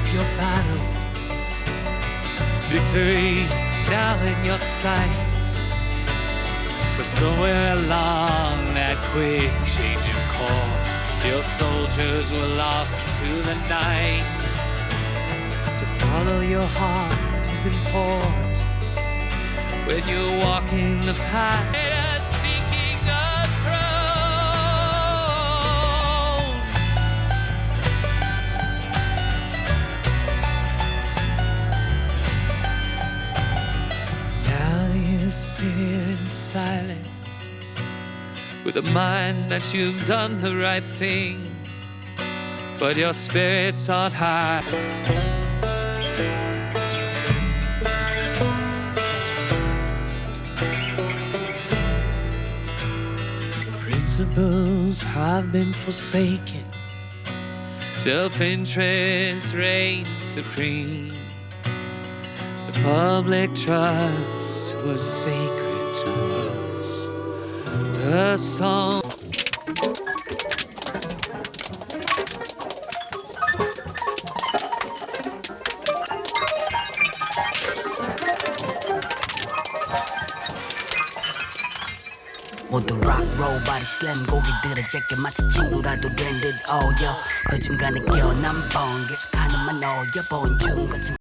with your battle. Victory now in your sight. But somewhere along that quick changing course, your soldiers were lost to the night. To follow your heart is important when you're walking the path, seeking a throne. Now you sit here in silence, with a mind that you've done the right thing, but your spirits aren't high. Principles have been forsaken, self-interest reigns supreme. The public trust was sacred to us. The song 모두 rock, roll, body slam 고기들의 재킷 마치 친구라도 된 듯 어여 그 중간에 껴난 번 계속하는 만 어여 보인 중 거친